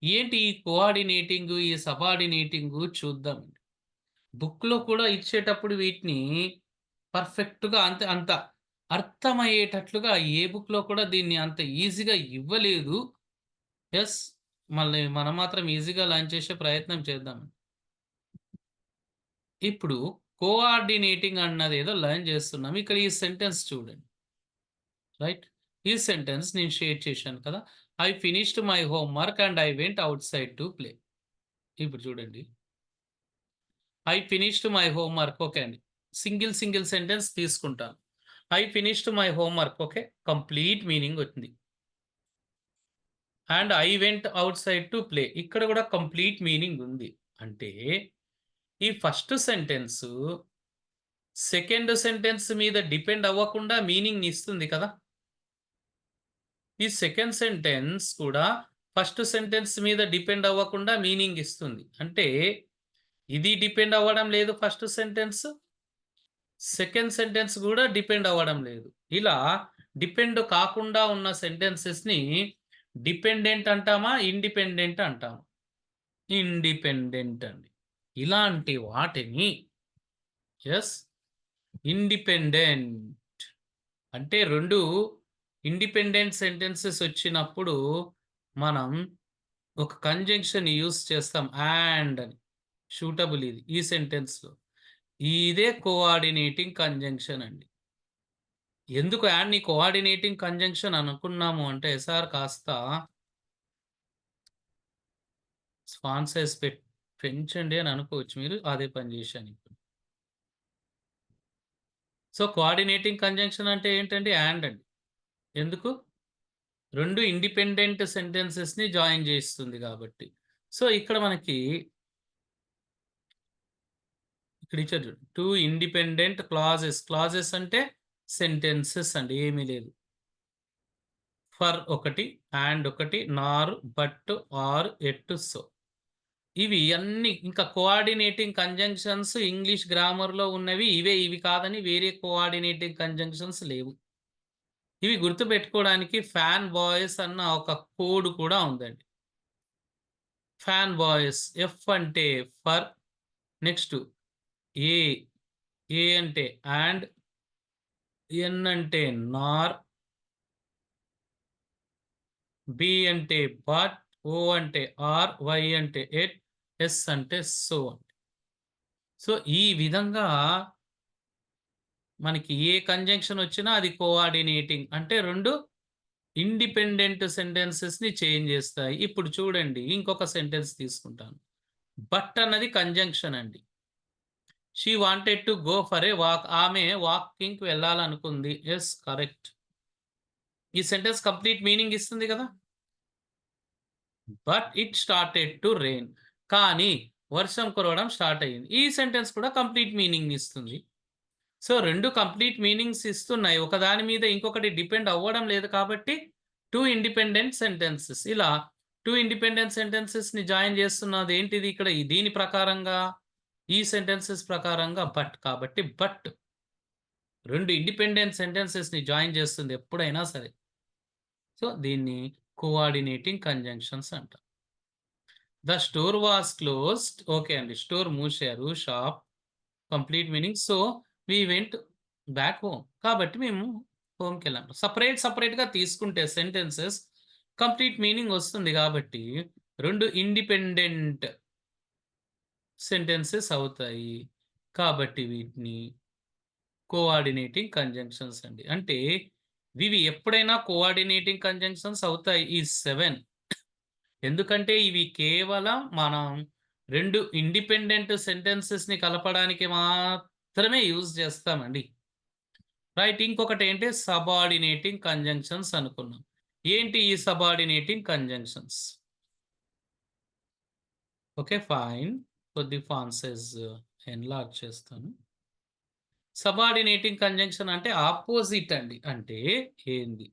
ఏంటి ఈ కోఆర్డినేటింగు, ఈ సబార్డినేటింగు చూద్దామండి. బుక్‌లో కూడా ఇచ్చేటప్పుడు వీటిని పర్ఫెక్ట్‌గా అంత అర్థమయ్యేటట్లుగా ఏ బుక్‌లో కూడా దీన్ని అంత ఈజీగా ఇవ్వలేదు. యెస్. మళ్ళీ మనం మాత్రం ఈజీగా లర్న్ చేసే ప్రయత్నం చేద్దాం. ఇప్పుడు కోఆర్డినేటింగ్ అన్నదేదో లర్న్ చేస్తున్నాం. ఇక్కడ ఈ సెంటెన్స్ చూడండి. రైట్? ఈ సెంటెన్స్ నేను షేర్ చేశాను కదా! I finished my home work and I went outside to play. ఇప్పుడు చూడండి. I finished my home work. Okay అండి. సింగిల్ సెంటెన్స్ తీసుకుంటాను. I finished my home work. Okay. Complete meaning వచ్చింది. And I went outside to play. ఇక్కడ కూడా complete meaning ఉంది. అంటే ఈ ఫస్ట్ సెంటెన్సు సెకండ్ సెంటెన్స్ మీద డిపెండ్ అవ్వకుండా మీనింగ్‌ని ఇస్తుంది కదా! ఈ సెకండ్ సెంటెన్స్ కూడా ఫస్ట్ సెంటెన్స్ మీద డిపెండ్ అవ్వకుండా మీనింగ్ ఇస్తుంది. అంటే ఇది డిపెండ్ అవ్వడం లేదు ఫస్ట్ సెంటెన్స్. సెకండ్ సెంటెన్స్ గూడా డిపెండ్ అవ్వడం లేదు. ఇలా డిపెండ్ కాకుండా ఉన్న సెంటెన్సెస్‌ని డిపెండెంట్ అంటామా? ఇండిపెండెంట్ అంటామా? ఇండిపెండెంట్ అండి. ఇలాంటి వాటిని యెస్. ఇండిపెండెంట్ అంటే 2 ఇండిపెండెంట్ సెంటెన్సెస్ వచ్చినప్పుడు మనం ఒక కంజంక్షన్ యూజ్ చేస్తాం. అండ్ అని. సూటబుల్ ఇది. ఈ సెంటెన్స్‌లో. ఇదే కోఆర్డినేటింగ్ కంజంక్షన్ అండి. ఎందుకు యాడ్‌ని కోఆర్డినేటింగ్ కంజంక్షన్ అనుకున్నాము అంటే సార్ కాస్త ఫాంట్ సైజ్ పెంచండి అని అనుకోవచ్చు మీరు. అదే పని చేశాను ఇప్పుడు. సో, కోఆర్డినేటింగ్ కంజంక్షన్ అంటే ఏంటండి? యాండ్ అండి. ఎందుకు? 2 ఇండిపెండెంట్ సెంటెన్సెస్‌ని జాయిన్ చేస్తుంది కాబట్టి. సో, ఇక్కడ మనకి ఇక్కడ ఇచ్చారు చూడు. 2 ఇండిపెండెంట్ క్లాజెస్. క్లాజెస్ అంటే సెంటెన్సెస్ అండి. ఏమీ లేదు. ఫర్ ఒకటి, అండ్ ఒకటి, నార్, బట్, ఆర్, ఎట్, సో. ఇవి అన్నీ ఇంకా కోఆర్డినేటింగ్ కంజంక్షన్స్ ఇంగ్లీష్ గ్రామర్‌లో ఉన్నవి ఇవే. ఇవి కాదని వేరే కోఆర్డినేటింగ్ కంజంక్షన్స్ లేవు. ఇవి గుర్తుపెట్టుకోవడానికి ఫ్యాన్ బాయ్స్ అన్న ఒక కోడ్ కూడా ఉందండి. Fan boys. ఎఫ్ అంటే ఫర్. నెక్స్ట్ ఏ. ఏ అంటే అండ్. ఎన్ అంటే నార్. బి అంటే బట్. ఓ అంటే ఆర్. వై అంటే ఎట్. ఎస్ అంటే సో. సో ఈ విధంగా మనకి ఏ కంజంక్షన్ వచ్చినా అది కోఆర్డినేటింగ్ అంటే 2 ఇండిపెండెంట్ సెంటెన్సెస్‌ని చేంజ్ చేస్తాయి. ఇప్పుడు చూడండి ఇంకొక సెంటెన్స్ తీసుకుంటాను. బట్ అన్నది కంజంక్షన్ అండి. She wanted to go for a walk. ఆమె వాకింగ్‌కి వెళ్ళాలనుకుంది. Yes correct. ఈ సెంటెన్స్ కంప్లీట్ మీనింగ్ ఇస్తుంది కదా! But it started to rain. కానీ వర్షం కురవడం స్టార్ట్ అయింది. ఈ సెంటెన్స్ కూడా కంప్లీట్ మీనింగ్ ఇస్తుంది. సో 2 కంప్లీట్ మీనింగ్స్ ఇస్తున్నాయి. ఒకదాని మీద ఇంకొకటి డిపెండ్ అవ్వడం లేదు కాబట్టి 2 ఇండిపెండెంట్ సెంటెన్సెస్. ఇలా 2 ఇండిపెండెంట్ సెంటెన్సెస్‌ని జాయిన్ చేస్తున్నది ఏంటిది ఇక్కడ దీని ప్రకారంగా ఈ సెంటెన్సెస్ ప్రకారంగా బట్ కాబట్టి బట్ 2 ఇండిపెండెంట్ సెంటెన్సెస్‌ని జాయిన్ చేస్తుంది ఎప్పుడైనా సరే. సో దీన్ని కోఆర్డినేటింగ్ కంజంక్షన్స్ అంటారు. The store was closed. Okay అండి. స్టోర్ మూసారు. Shop complete meaning. So we went back home. కాబట్టి మేము హోమ్‌కెళ్ళాం. సెపరేట్‌గా తీసుకుంటే సెంటెన్సెస్ కంప్లీట్ మీనింగ్ వస్తుంది కాబట్టి 2 ఇండిపెండెంట్ సెంటెన్సెస్ అవుతాయి. కాబట్టి వీటిని కోఆర్డినేటింగ్ కంజంక్షన్స్ అండి. అంటే ఇవి ఎప్పుడైనా కోఆర్డినేటింగ్ కంజంక్షన్స్ అవుతాయి ఈ 7. ఎందుకంటే ఇవి కేవలం మనం 2 ఇండిపెండెంట్ సెంటెన్సెస్‌ని కలపడానికి మాత్రమే యూజ్ చేస్తామండి. రైట్. ఇంకొకటేంటి సబార్డినేటింగ్ కంజంక్షన్స్ అనుకున్నాం. ఏంటి ఈ సబార్డినేటింగ్ కంజంక్షన్స్? ఓకే. ఫైన్. కొద్ది ఫాంట్ సైజ్ ఎన్‌లార్జ్ చేస్తాను. సబార్డినేటింగ్ కంజంక్షన్ అంటే ఆపోజిట్ అండి. అంటే ఏంది?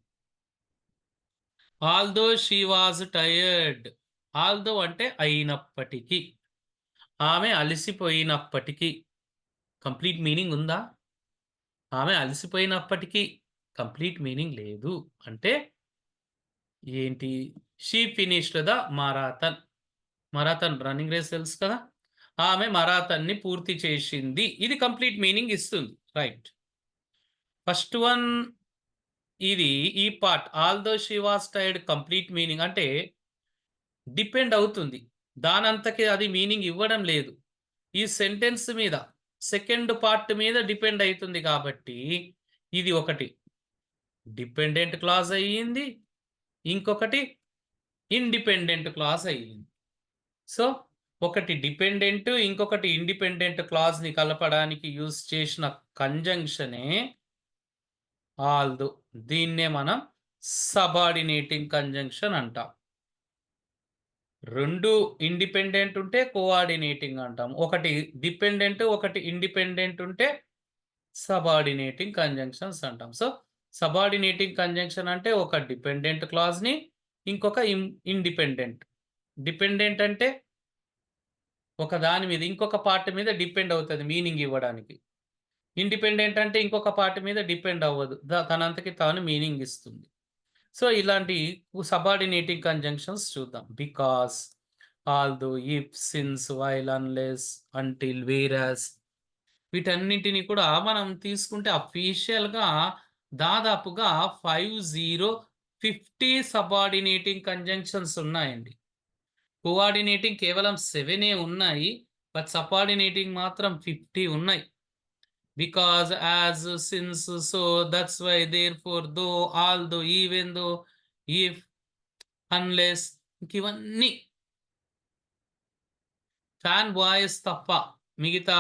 Although she was tired. Although అంటే అయినప్పటికీ. ఆమె అలసిపోయినప్పటికీ. కంప్లీట్ మీనింగ్ ఉందా? ఆమె అలసిపోయినప్పటికీ కంప్లీట్ మీనింగ్ లేదు. అంటే ఏంటి? She finished the marathon. Marathon running race తెలుసు కదా! ఆమె మారథాన్‌ని పూర్తి చేసింది. ఇది కంప్లీట్ మీనింగ్ ఇస్తుంది. రైట్. ఫస్ట్ వన్ ఇది ఈ part although she was tired complete meaning అంటే డిపెండ్ అవుతుంది. దానంతకి అది మీనింగ్ ఇవ్వడం లేదు. ఈ సెంటెన్స్ మీద సెకండ్ పార్ట్ మీద డిపెండ్ అయితుంది కాబట్టి ఇది ఒకటి డిపెండెంట్ క్లాజ్ అయ్యింది. ఇంకొకటి ఇండిపెండెంట్ క్లాజ్ అయ్యింది. సో ఒకటి డిపెండెంట్ ఇంకొకటి ఇండిపెండెంట్ క్లాజ్‌ని కలపడానికి యూజ్ చేసిన కంజంక్షనే ఆల్‌దో. దీన్నే మనం సబార్డినేటింగ్ కంజంక్షన్ అంటాం. 2 ఇండిపెండెంట్ ఉంటే కోఆర్డినేటింగ్ అంటాం. ఒకటి డిపెండెంట్, ఒకటి ఇండిపెండెంట్ ఉంటే సబార్డినేటింగ్ కంజంక్షన్స్ అంటాం. సో, సబార్డినేటింగ్ కంజంక్షన్ అంటే ఒక డిపెండెంట్ క్లాజ్‌ని ఇంకొక ఇండిపెండెంట్. డిపెండెంట్ అంటే ఒక దాని మీద ఇంకొక పార్ట్ మీద డిపెండ్ అవుతది మీనింగ్ ఇవ్వడానికి. ఇండిపెండెంట్ అంటే ఇంకొక పార్ట్ మీద డిపెండ్ అవ్వదు. తనంతకి తాను మీనింగ్ ఇస్తుంది. సో, ఇలాంటి సబార్డినేటింగ్ కంజంక్షన్స్ చూద్దాం. Because, although, if, since, while, unless, until, whereas వీటన్నిటిని కూడా మనం తీసుకుంటే అఫీషియల్‌గా దాదాపుగా 50 సబార్డినేటింగ్ కంజంక్షన్స్ ఉన్నాయండి. కోఆర్డినేటింగ్ కేవలం 7 ఉన్నాయి. బట్ సబార్డినేటింగ్ మాత్రం 50 ఉన్నాయి. Because, as, since, so, that's why, therefore, though, although, even though, if, unless ఇవన్నీ ఫ్యాన్ బాయ్స్ తప్ప మిగతా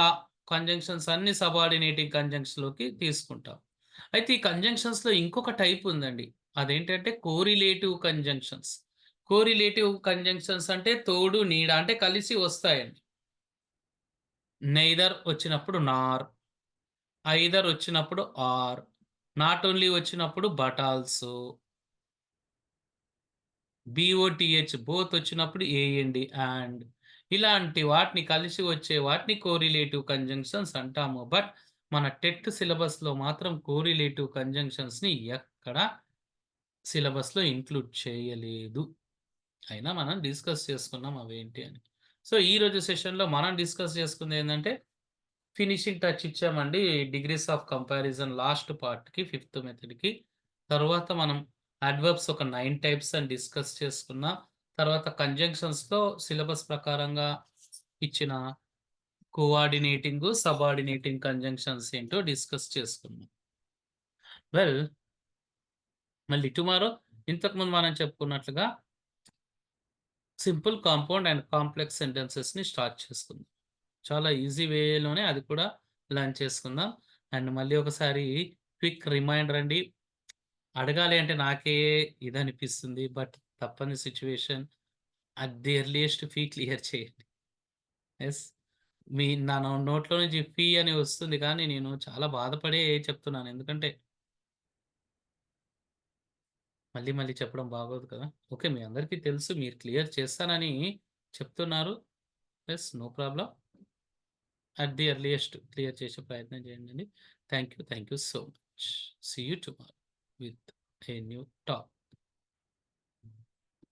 కంజంక్షన్స్ అన్ని సబార్డినేటింగ్ కంజంక్షన్‌లోకి తీసుకుంటాం. అయితే ఈ కంజంక్షన్స్‌లో ఇంకొక టైప్ ఉందండి. అదేంటంటే కోరిలేటివ్ కంజంక్షన్స్. కోరిలేటివ్ కంజంక్షన్స్ అంటే తోడు, నీడ అంటే కలిసి వస్తాయండి. నెయిదర్ వచ్చినప్పుడు నార్, ఐదర్ వచ్చినప్పుడు ఆర్, నాట్ ఓన్లీ వచ్చినప్పుడు బట్ ఆల్సో, బీఓటీహెచ్ బోత్ వచ్చినప్పుడు ఏఎండి అండ్. ఇలాంటి వాటిని కలిసి వచ్చే వాటిని కోరిలేటివ్ కంజంక్షన్స్ అంటాము. బట్ మన టెట్ సిలబస్‌లో మాత్రం కోరిలేటివ్ కంజంక్షన్స్‌ని ఎక్కడ సిలబస్‌లో ఇంక్లూడ్ చేయలేదు. అయినా మనం డిస్కస్ చేసుకున్నాం అవేంటి అని. సో, ఈరోజు సెషన్‌లో మనం డిస్కస్ చేసుకుందేందంటే ఫినిషింగ్ టచ్ ఇచ్చామండి. డిగ్రీస్ ఆఫ్ కంపారిజన్ లాస్ట్ పార్ట్‌కి, ఫిఫ్త్ మెథడ్‌కి. తరువాత మనం అడ్వర్బ్స్ ఒక 9 టైప్స్ అని డిస్కస్ చేసుకున్నాం. తర్వాత కంజంక్షన్స్‌లో సిలబస్ ప్రకారంగా ఇచ్చిన కోఆర్డినేటింగు, సబార్డినేటింగ్ కంజంక్షన్స్ ఏంటో డిస్కస్ చేసుకున్నాం. వెల్, మళ్ళీ టుమారో ఇంతకుముందు మనం చెప్పుకున్నట్లుగా సింపుల్, కాంపౌండ్ అండ్ కాంప్లెక్స్ సెంటెన్సెస్‌ని స్టార్ట్ చేసుకుందాం. చాలా ఈజీ వేలోనే అది కూడా లర్న్ చేసుకుందాం. అండ్ మళ్ళీ ఒకసారి క్విక్ రిమైండర్ అండి. అడగాలి అంటే నాకే ఇదనిపిస్తుంది. బట్ తప్పని situation. At the earliest fee clear చేయండి. యెస్. నా నోట్లో నుంచి ఫీ అని వస్తుంది కానీ నేను చాలా బాధపడే చెప్తున్నాను. ఎందుకంటే మళ్ళీ మళ్ళీ చెప్పడం బాగోదు కదా! ఓకే. మీ అందరికీ తెలుసు మీరు క్లియర్ చేస్తానని చెప్తున్నారు. Yes. No problem. At the earliest clear చేసే ప్రయత్నం చేయండండి. Thank you. Thank you so much. See you tomorrow with a new topic.